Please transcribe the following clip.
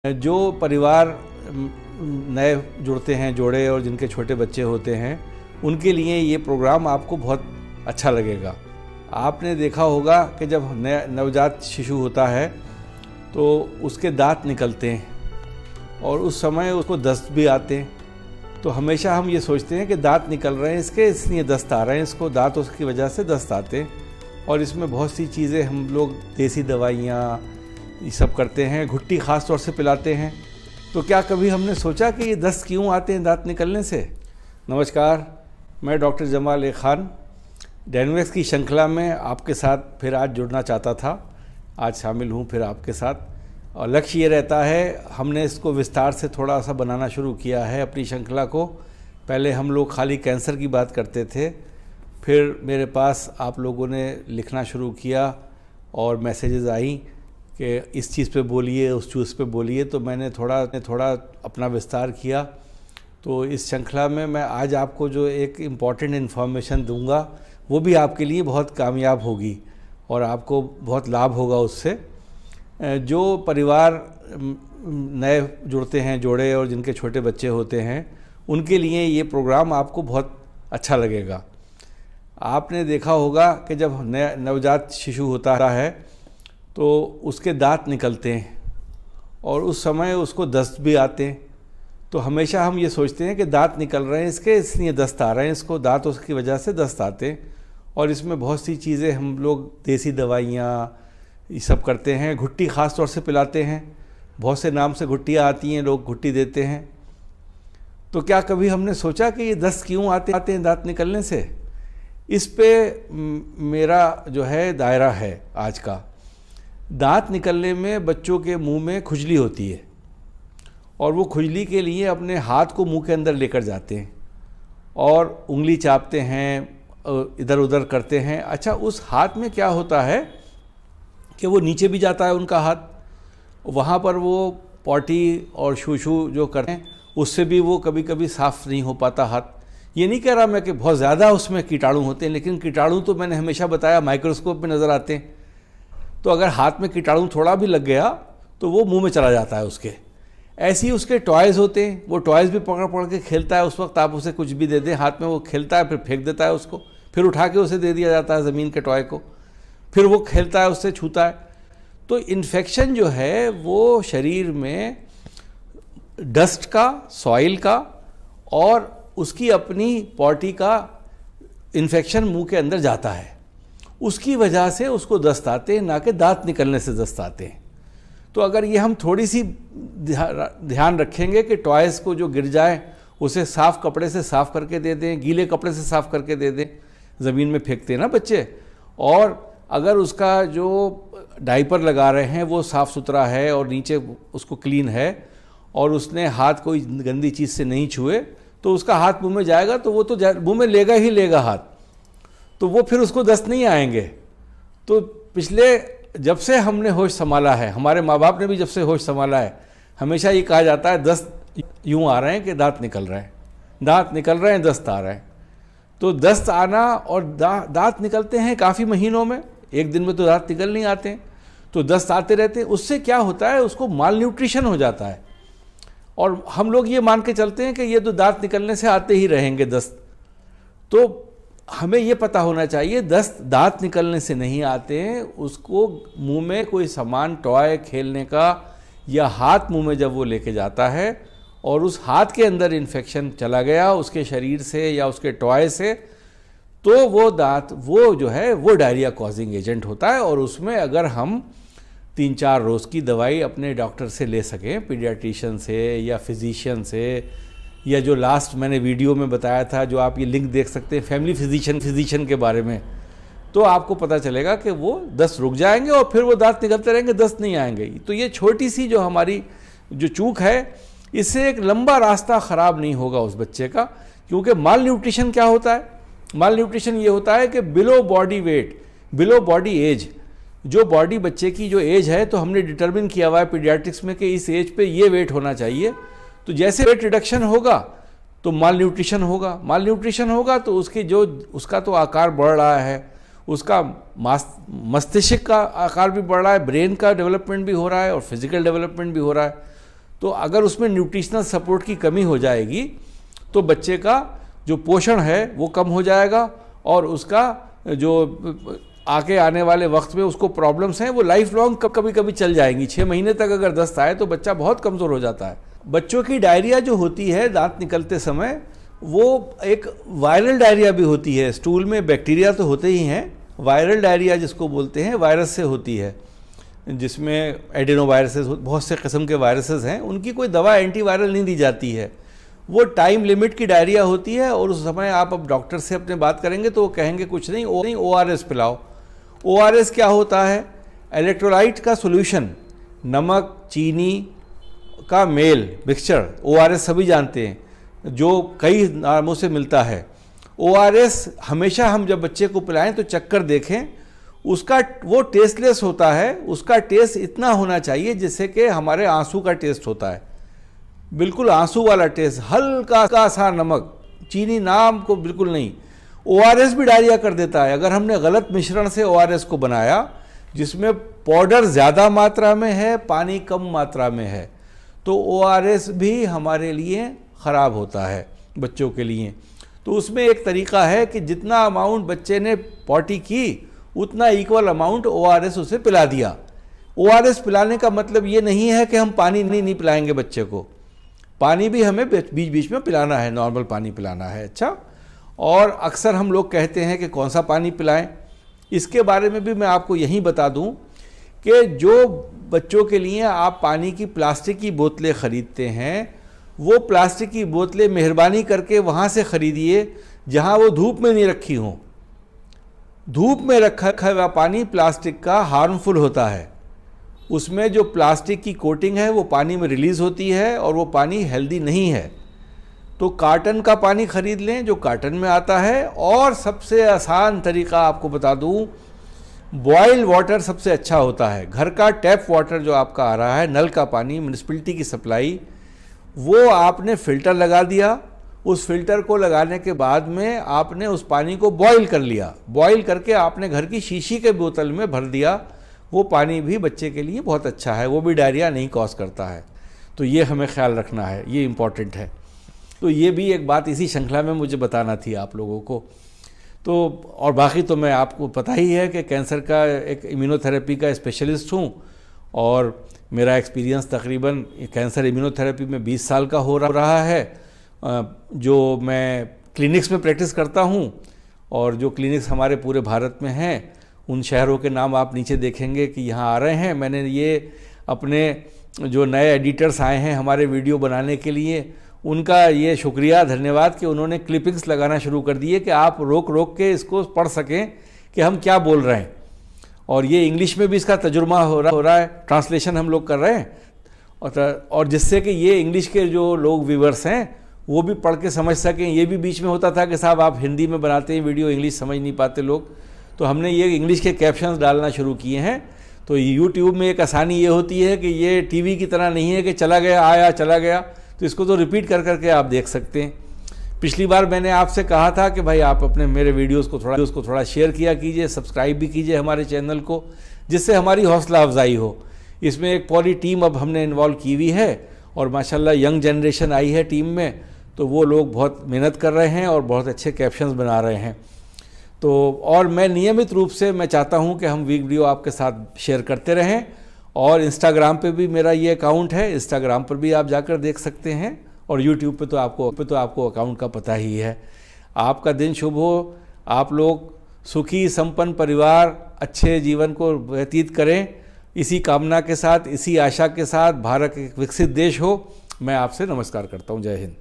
जो परिवार नए जुड़ते हैं जोड़े और जिनके छोटे बच्चे होते हैं उनके लिए ये प्रोग्राम आपको बहुत अच्छा लगेगा। आपने देखा होगा कि जब नवजात शिशु होता है तो उसके दांत निकलते हैं और उस समय उसको दस्त भी आते हैं। तो हमेशा हम ये सोचते हैं कि दांत निकल रहे हैं इसके, इसलिए दस्त आ रहे हैं इसको, दांत उसकी वजह से दस्त आते हैं। और इसमें बहुत सी चीज़ें हम लोग देसी दवाइयाँ ये सब करते हैं, घुट्टी ख़ास तौर से पिलाते हैं। तो क्या कभी हमने सोचा कि ये दस्त क्यों आते हैं दांत निकलने से? नमस्कार, मैं डॉक्टर जमाल ए खान डेनवेक्स की श्रृंखला में आपके साथ फिर आज जुड़ना चाहता था। आज शामिल हूँ फिर आपके साथ और लक्ष्य ये रहता है, हमने इसको विस्तार से थोड़ा सा बनाना शुरू किया है अपनी श्रृंखला को। पहले हम लोग खाली कैंसर की बात करते थे, फिर मेरे पास आप लोगों ने लिखना शुरू किया और मैसेजेस आई कि इस चीज़ पे बोलिए, उस चीज़ पे बोलिए, तो मैंने थोड़ा अपना विस्तार किया। तो इस श्रृंखला में मैं आज आपको जो एक इम्पॉर्टेंट इन्फॉर्मेशन दूंगा वो भी आपके लिए बहुत कामयाब होगी और आपको बहुत लाभ होगा उससे। जो परिवार नए जुड़ते हैं जोड़े और जिनके छोटे बच्चे होते हैं उनके लिए ये प्रोग्राम आपको बहुत अच्छा लगेगा। आपने देखा होगा कि जब नवजात शिशु होता है तो उसके दांत निकलते हैं और उस समय उसको दस्त भी आते हैं। तो हमेशा हम ये सोचते हैं कि दांत निकल रहे हैं इसके, इसलिए दस्त आ रहे हैं इसको, दांत उसकी वजह से दस्त आते हैं। और इसमें बहुत सी चीज़ें हम लोग देसी दवाइयाँ ये सब करते हैं, घुट्टी ख़ास तौर से पिलाते हैं। बहुत से नाम से घुट्टियाँ आती हैं, लोग घुट्टी देते हैं। तो क्या कभी हमने सोचा कि ये दस्त क्यों आते हैं दांत निकलने से? इस पे मेरा जो है दायरा है आज का। दांत निकलने में बच्चों के मुंह में खुजली होती है और वो खुजली के लिए अपने हाथ को मुंह के अंदर लेकर जाते हैं और उंगली चापते हैं, इधर उधर करते हैं। अच्छा, उस हाथ में क्या होता है कि वो नीचे भी जाता है उनका हाथ, वहाँ पर वो पॉटी और शूशू जो करते हैं उससे भी वो कभी कभी साफ़ नहीं हो पाता हाथ। ये नहीं कह रहा मैं कि बहुत ज़्यादा उसमें कीटाणु होते हैं, लेकिन कीटाणु तो मैंने हमेशा बताया माइक्रोस्कोप में नज़र आते हैं। तो अगर हाथ में कीटाणु थोड़ा भी लग गया तो वो मुंह में चला जाता है उसके। ऐसे ही उसके टॉयज़ होते हैं, वो टॉयज़ भी पकड़ के खेलता है। उस वक्त आप उसे कुछ भी दे दें हाथ में, वो खेलता है, फिर फेंक देता है उसको, फिर उठा के उसे दे दिया जाता है ज़मीन के टॉय को, फिर वो खेलता है उससे, छूता है। तो इन्फेक्शन जो है वो शरीर में डस्ट का, सॉइल का और उसकी अपनी पॉटी का इन्फेक्शन मुंह के अंदर जाता है, उसकी वजह से उसको दस्त आते हैं, ना कि दांत निकलने से दस्त आते हैं। तो अगर ये हम थोड़ी सी ध्यान रखेंगे कि टॉयज़ को जो गिर जाए उसे साफ़ कपड़े से साफ़ करके दे दें, गीले कपड़े से साफ़ करके दे दें, ज़मीन में फेंकते हैं ना बच्चे। और अगर उसका जो डायपर लगा रहे हैं वो साफ़ सुथरा है और नीचे उसको क्लीन है और उसने हाथ कोई गंदी चीज़ से नहीं छुए, तो उसका हाथ मुँह में जाएगा तो वो तो मुँह में लेगा ही लेगा हाथ, तो वो फिर उसको दस्त नहीं आएंगे। तो पिछले जब से हमने होश संभाला है, हमारे माँ बाप ने भी जब से होश संभाला है, हमेशा ये कहा जाता है दस्त यूँ आ रहे हैं कि दांत निकल रहे हैं, दांत निकल रहे हैं, दस्त आ रहे हैं। तो दस्त आना और दांत निकलते हैं काफ़ी महीनों में, एक दिन में तो दांत निकल नहीं आते हैं, तो दस्त आते रहते हैं। उससे क्या होता है, उसको माल न्यूट्रिशन हो जाता है और हम लोग ये मान के चलते हैं कि ये तो दांत निकलने से आते ही रहेंगे दस्त। तो हमें ये पता होना चाहिए दस्त दांत निकलने से नहीं आते हैं, उसको मुंह में कोई सामान, टॉय खेलने का या हाथ मुंह में जब वो लेके जाता है और उस हाथ के अंदर इन्फेक्शन चला गया उसके शरीर से या उसके टॉय से, तो वो दांत वो जो है वो डायरिया कॉजिंग एजेंट होता है। और उसमें अगर हम 3-4 रोज़ की दवाई अपने डॉक्टर से ले सकें, पीडियाट्रिशियन से या फिजिशियन से, या जो लास्ट मैंने वीडियो में बताया था, जो आप ये लिंक देख सकते हैं फैमिली फिजिशियन के बारे में, तो आपको पता चलेगा कि वो दस्त रुक जाएंगे और फिर वो दांत निकलते रहेंगे, दस्त नहीं आएंगे। तो ये छोटी सी जो हमारी जो चूक है, इससे एक लंबा रास्ता ख़राब नहीं होगा उस बच्चे का। क्योंकि माल न्यूट्रिशन क्या होता है? माल न्यूट्रिशन ये होता है कि below body weight, below body age, जो बॉडी बच्चे की जो एज है, तो हमने डिटरमिन किया हुआ है पीडियाट्रिक्स में कि इस एज पे ये वेट होना चाहिए। तो जैसे वेट रिडक्शन होगा तो माल न्यूट्रिशन होगा, माल न्यूट्रिशन होगा तो उसका तो आकार बढ़ रहा है, उसका मस्तिष्क का आकार भी बढ़ रहा है, ब्रेन का डेवलपमेंट भी हो रहा है और फिजिकल डेवलपमेंट भी हो रहा है। तो अगर उसमें न्यूट्रिशनल सपोर्ट की कमी हो जाएगी तो बच्चे का जो पोषण है वो कम हो जाएगा और उसका जो आगे आने वाले वक्त में उसको प्रॉब्लम्स हैं वो लाइफ लॉन्ग कभी कभी चल जाएंगी। 6 महीने तक अगर दस्त आए तो बच्चा बहुत कमज़ोर हो जाता है। बच्चों की डायरिया जो होती है दांत निकलते समय, वो एक वायरल डायरिया भी होती है। स्टूल में बैक्टीरिया तो होते ही हैं, वायरल डायरिया जिसको बोलते हैं वायरस से होती है, जिसमें एडिनोवायरसेस, बहुत से किस्म के वायरसेस हैं, उनकी कोई दवा एंटीवायरल नहीं दी जाती है। वो टाइम लिमिट की डायरिया होती है और उस समय आप अब डॉक्टर से अपने बात करेंगे तो वो कहेंगे कुछ नहीं, ORS पिलाओ। ORS क्या होता है? इलेक्ट्रोलाइट का सॉल्यूशन, नमक चीनी का मेल मिक्सचर, ORS सभी जानते हैं, जो कई नामों से मिलता है। ORS हमेशा हम जब बच्चे को पिलाएं तो चक्कर देखें, उसका वो टेस्टलेस होता है, उसका टेस्ट इतना होना चाहिए जिससे कि हमारे आंसू का टेस्ट होता है, बिल्कुल आंसू वाला टेस्ट, हल्का सा नमक, चीनी नाम को बिल्कुल नहीं। ORS भी डायरिया कर देता है। अगर हमने गलत मिश्रण से ORS को बनाया जिसमें पाउडर ज़्यादा मात्रा में है, पानी कम मात्रा में है, तो ORS भी हमारे लिए ख़राब होता है बच्चों के लिए। तो उसमें एक तरीका है कि जितना अमाउंट बच्चे ने पॉटी की उतना इक्वल अमाउंट ORS उसे पिला दिया। ORS पिलाने का मतलब ये नहीं है कि हम पानी नहीं पिलाएंगे बच्चे को, पानी भी हमें बीच बीच में पिलाना है, नॉर्मल पानी पिलाना है। अच्छा, और अक्सर हम लोग कहते हैं कि कौन सा पानी पिलाएं, इसके बारे में भी मैं आपको यही बता दूं कि जो बच्चों के लिए आप पानी की प्लास्टिक की बोतलें ख़रीदते हैं, वो प्लास्टिक की बोतलें मेहरबानी करके वहाँ से ख़रीदिए जहाँ वो धूप में नहीं रखी हों। धूप में रखा हुआ पानी प्लास्टिक का हार्मफुल होता है, उसमें जो प्लास्टिक की कोटिंग है वो पानी में रिलीज़ होती है और वो पानी हेल्दी नहीं है। तो कार्टन का पानी ख़रीद लें जो कार्टन में आता है। और सबसे आसान तरीका आपको बता दूं, बॉयल वाटर सबसे अच्छा होता है। घर का टैप वाटर जो आपका आ रहा है, नल का पानी, म्यूनिसिपैलिटी की सप्लाई, वो आपने फ़िल्टर लगा दिया, उस फिल्टर को लगाने के बाद में आपने उस पानी को बॉईल कर लिया, बॉईल करके आपने घर की शीशी के बोतल में भर दिया, वो पानी भी बच्चे के लिए बहुत अच्छा है, वो भी डायरिया नहीं कॉज करता है। तो ये हमें ख्याल रखना है, ये इम्पॉर्टेंट है। तो ये भी एक बात इसी श्रृंखला में मुझे बताना थी आप लोगों को। तो और बाकी तो मैं आपको पता ही है कि कैंसर का एक इम्यूनोथेरेपी का स्पेशलिस्ट हूँ और मेरा एक्सपीरियंस तकरीबन कैंसर इम्यूनोथेरेपी में 20 साल का हो रहा है। जो मैं क्लिनिक्स में प्रैक्टिस करता हूँ और जो क्लिनिक्स हमारे पूरे भारत में हैं, उन शहरों के नाम आप नीचे देखेंगे कि यहाँ आ रहे हैं। मैंने ये अपने जो नए एडिटर्स आए हैं हमारे वीडियो बनाने के लिए, उनका ये शुक्रिया, धन्यवाद कि उन्होंने क्लिपिंग्स लगाना शुरू कर दिए कि आप रोक रोक के इसको पढ़ सकें कि हम क्या बोल रहे हैं। और ये इंग्लिश में भी इसका तजुर्बा हो रहा है, ट्रांसलेशन हम लोग कर रहे हैं, और जिससे कि ये इंग्लिश के जो लोग व्यूअर्स हैं वो भी पढ़ के समझ सकें। ये भी बीच में होता था कि साहब आप हिंदी में बनाते हैं वीडियो, इंग्लिश समझ नहीं पाते लोग, तो हमने ये इंग्लिश के कैप्शंस डालना शुरू किए हैं। तो यूट्यूब में एक आसानी ये होती है कि ये टीवी की तरह नहीं है कि चला गया आया चला गया, तो इसको तो रिपीट कर करके आप देख सकते हैं। पिछली बार मैंने आपसे कहा था कि भाई आप अपने मेरे वीडियोस को थोड़ा शेयर किया कीजिए, सब्सक्राइब भी कीजिए हमारे चैनल को, जिससे हमारी हौसला अफजाई हो। इसमें एक पूरी टीम अब हमने इन्वॉल्व की हुई है और माशाल्लाह यंग जनरेशन आई है टीम में, तो वो लोग बहुत मेहनत कर रहे हैं और बहुत अच्छे कैप्शंस बना रहे हैं। तो और मैं नियमित रूप से मैं चाहता हूं कि हम वीडियो आपके साथ शेयर करते रहें। और इंस्टाग्राम पे भी मेरा ये अकाउंट है, इंस्टाग्राम पर भी आप जाकर देख सकते हैं, और यूट्यूब पे तो आपको अकाउंट का पता ही है। आपका दिन शुभ हो, आप लोग सुखी संपन्न परिवार अच्छे जीवन को व्यतीत करें, इसी कामना के साथ, इसी आशा के साथ भारत एक विकसित देश हो। मैं आपसे नमस्कार करता हूँ। जय हिंद।